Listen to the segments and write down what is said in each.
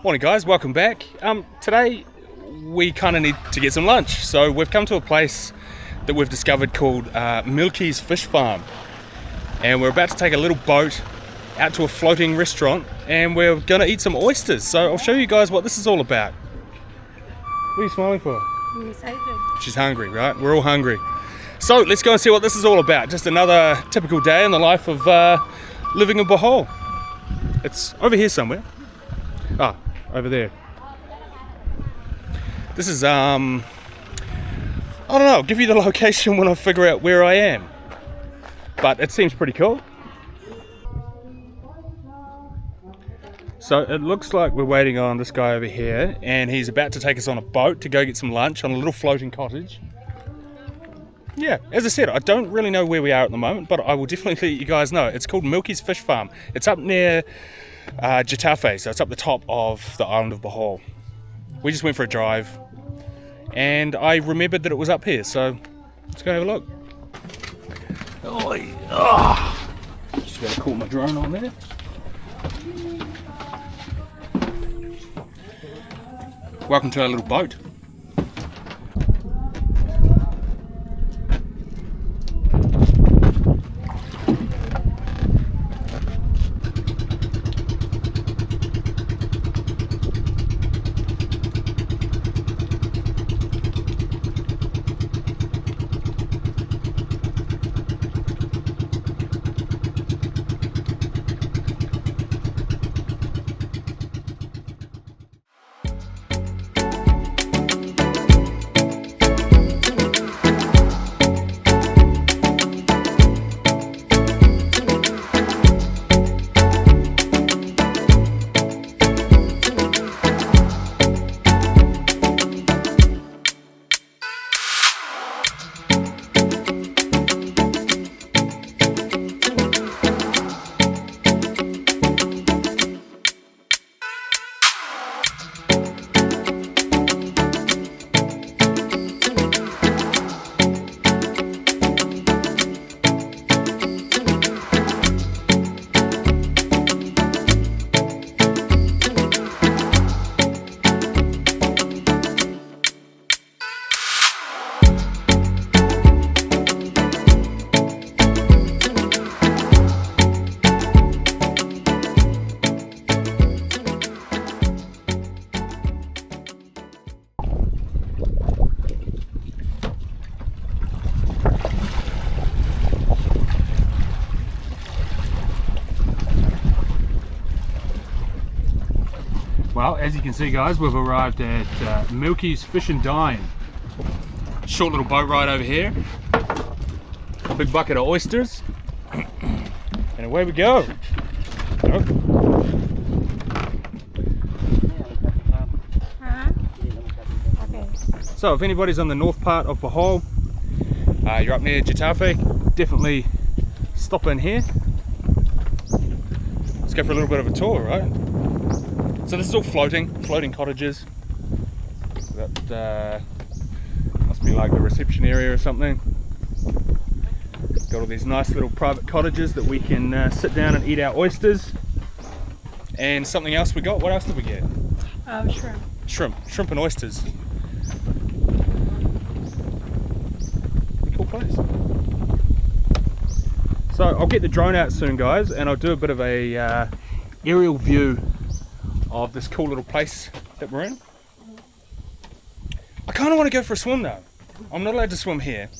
Morning guys, welcome back. Today we kind of need to get some lunch, so we've come to a place that we've discovered called Milky's Fish Farm, and we're about to take a little boat out to a floating restaurant and we're going to eat some oysters. So I'll show you guys what this is all about. What are you smiling for? I'm excited. She's hungry, right? We're all hungry. So let's go and see what this is all about. Just another typical day in the life of living in Bohol. It's over here somewhere. Ah, over there. This is, I don't know, I'll give you the location when I figure out where I am. But it seems pretty cool. So it looks like we're waiting on this guy over here, and he's about to take us on a boat to go get some lunch on a little floating cottage. Yeah, as I said, I don't really know where we are at the moment, but I will definitely let you guys know. It's called Milky's Fish Farm. It's up near Jatafe, so it's up the top of the island of Bohol. We just went for a drive, and I remembered that it was up here, so let's go have a look. Just gotta cool my drone on there. Welcome to our little boat. Well, as you can see guys, we've arrived at Milky's Fish and Dine. Short little boat ride over here. Big bucket of oysters. And away we go. Oh. Okay. So if anybody's on the north part of Bohol, you're up near Jatafe, definitely stop in here. Let's go for a little bit of a tour, right? So this is all floating cottages. That must be like the reception area or something. Got all these nice little private cottages that we can sit down and eat our oysters. And something else we got. What else did we get? Shrimp. Shrimp and oysters. Pretty cool place. So I'll get the drone out soon guys, and I'll do a bit of a aerial view of this cool little place that we're in. I kind of want to go for a swim though. I'm not allowed to swim here.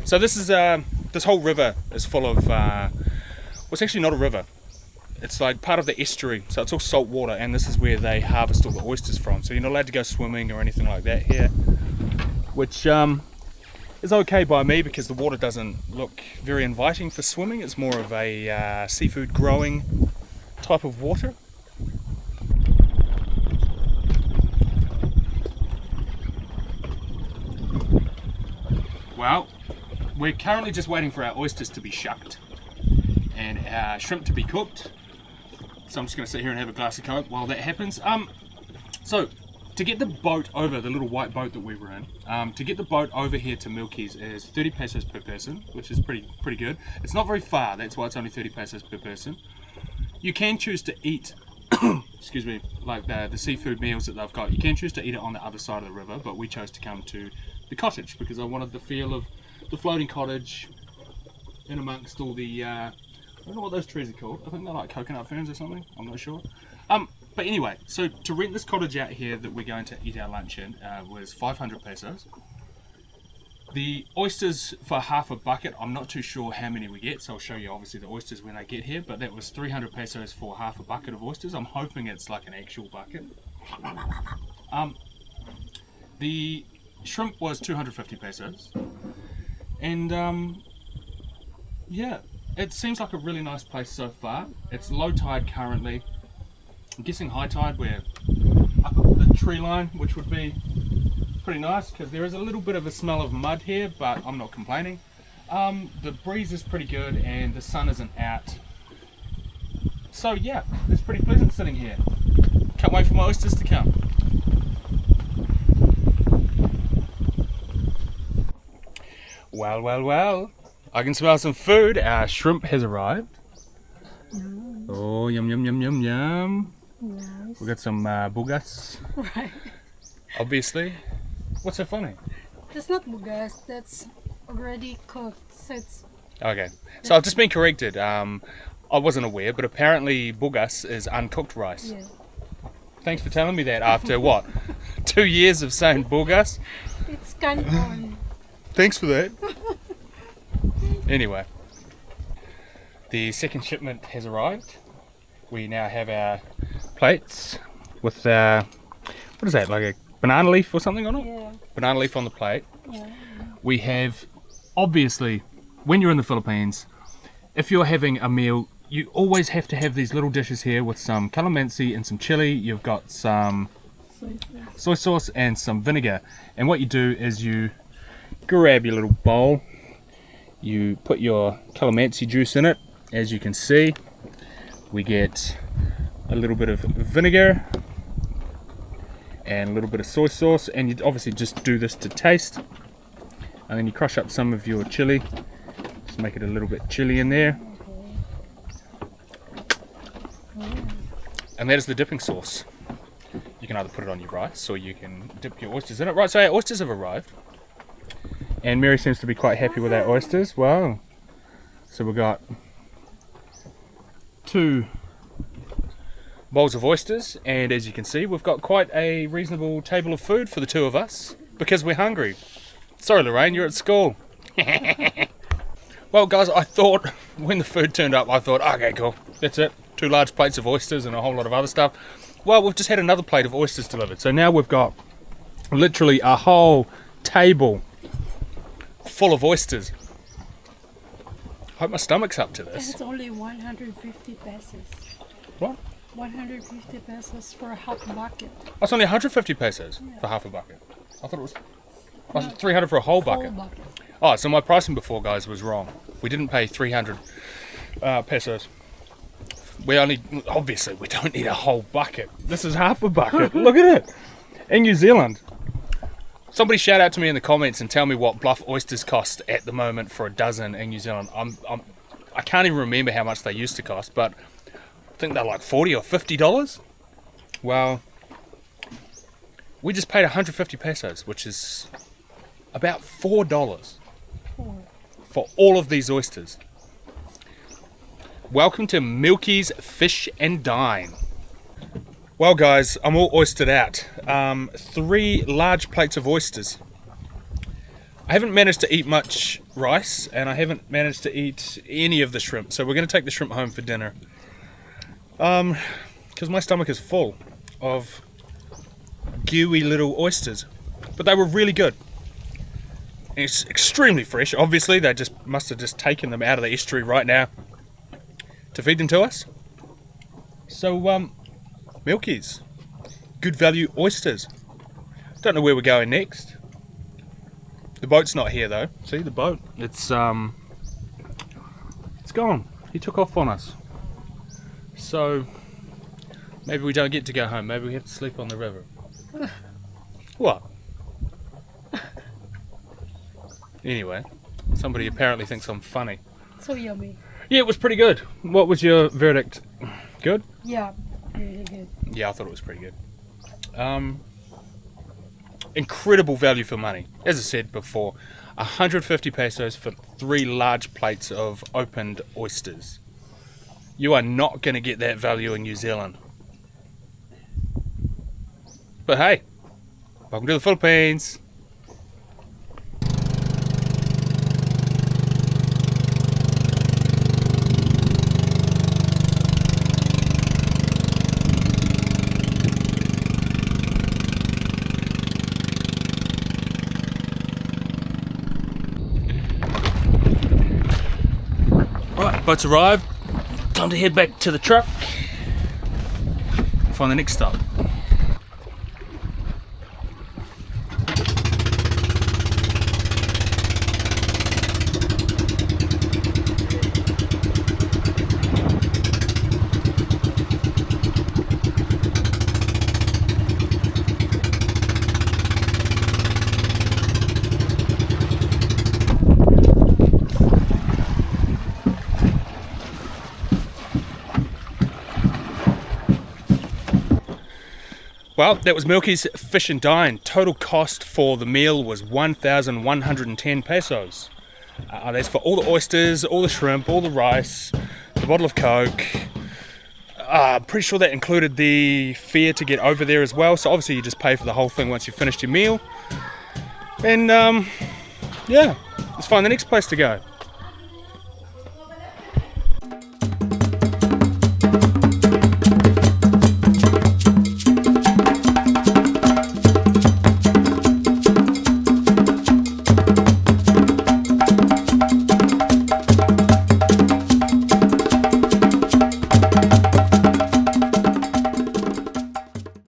So this is this whole river is full of well, it's actually not a river. It's like part of the estuary, so it's all salt water, and this is where they harvest all the oysters from. So you're not allowed to go swimming or anything like that here, which is okay by me because the water doesn't look very inviting for swimming. It's more of a seafood growing type of water. Well, we're currently just waiting for our oysters to be shucked and our shrimp to be cooked. So I'm just going to sit here and have a glass of Coke while that happens. So to get the boat over, the little white boat that we were in, to get the boat over here to Milky's is 30 pesos per person, which is pretty good. It's not very far, that's why it's only 30 pesos per person. You can choose to eat excuse me, like the seafood meals that they've got. You can choose to eat it on the other side of the river, but we chose to come to the cottage because I wanted the feel of the floating cottage in amongst all the I don't know what those trees are called. I think they're like coconut ferns or something. I'm not sure. But anyway, so to rent this cottage out here that we're going to eat our lunch in was 500 pesos. The oysters for half a bucket, I'm not too sure how many we get, so I'll show you obviously the oysters when I get here, but that was 300 pesos for half a bucket of oysters. I'm hoping it's like an actual bucket. The shrimp was 250 pesos. And yeah, it seems like a really nice place so far. It's low tide currently. I'm guessing high tide we're up at the tree line, which would be pretty nice because there is a little bit of a smell of mud here, but I'm not complaining. The breeze is pretty good and the sun isn't out. So yeah, it's pretty pleasant sitting here. Can't wait for my oysters to come. Well, well, well. I can smell some food. Our shrimp has arrived. Oh, yum, yum, yum, yum, yum. Nice. We got some bugas, Right. obviously. What's so funny? That's not bugas. That's already cooked. So it's Okay, so I've just been corrected. I wasn't aware, but apparently bugas is uncooked rice. yeah. Thanks for telling me that after what? 2 years of saying bugas? It's canton. Thanks for that. Anyway, the second shipment has arrived. We now have our plates with what is that, like a banana leaf or something on it? Yeah. Banana leaf on the plate. Yeah. We have, obviously, when you're in the Philippines, if you're having a meal, you always have to have these little dishes here with some calamansi and some chili. You've got some soy sauce and some vinegar. And what you do is you grab your little bowl, you put your calamansi juice in it. As you can see, we get a little bit of vinegar and a little bit of soy sauce, and you obviously just do this to taste. And then you crush up some of your chili, just make it a little bit chili in there. And that is the dipping sauce. You can either put it on your rice or you can dip your oysters in it. Right, so our oysters have arrived. And Mary seems to be quite happy with our oysters. Wow. So we've got 2 bowls of oysters, and as you can see, we've got quite a reasonable table of food for the 2 of us because we're hungry. Sorry, Lorraine, you're at school. Well, guys, I thought when the food turned up, I thought, okay, cool, that's it. 2 large plates of oysters and a whole lot of other stuff. Well, we've just had another plate of oysters delivered, so now we've got literally a whole table full of oysters. Hope my stomach's up to this. It's only 150 pesos. What? 150 pesos for a half bucket. That's only 150 pesos for half a bucket. I thought it was 300 for a whole bucket. Whole bucket. Oh, so my pricing before, guys, was wrong. We didn't pay 300 pesos. Obviously, we don't need a whole bucket. This is half a bucket. Look at it. In New Zealand. Somebody shout out to me in the comments and tell me what bluff oysters cost at the moment for a dozen in New Zealand. I can't even remember how much they used to cost, but I think they're like $40 or $50. Well, we just paid 150 pesos, which is about $4 for all of these oysters. Welcome to Milky's Fish and Dine. Well, guys, I'm all oystered out. 3 large plates of oysters. I haven't managed to eat much rice, and I haven't managed to eat any of the shrimp, so we're going to take the shrimp home for dinner. Because my stomach is full of gooey little oysters. But they were really good. And it's extremely fresh. Obviously, they must have just taken them out of the estuary right now to feed them to us. So, Milky's. Good value oysters. Don't know where we're going next. The boat's not here though. See the boat? It's gone. He took off on us. So maybe we don't get to go home. Maybe we have to sleep on the river. What? Anyway, somebody apparently thinks I'm funny. So yummy. Yeah, it was pretty good. What was your verdict? Good? Yeah. really good. Yeah, I thought it was pretty good. Incredible value for money. As I said before, 150 pesos for 3 large plates of opened oysters. You are not going to get that value in New Zealand. But hey, welcome to the Philippines. Right, boats arrived. Time to head back to the truck. Find the next stop. Well, that was Milky's Fish and Dine. Total cost for the meal was 1,110 pesos. That's for all the oysters, all the shrimp, all the rice, the bottle of Coke. I'm pretty sure that included the fare to get over there as well. So obviously you just pay for the whole thing once you've finished your meal. And yeah, let's find the next place to go.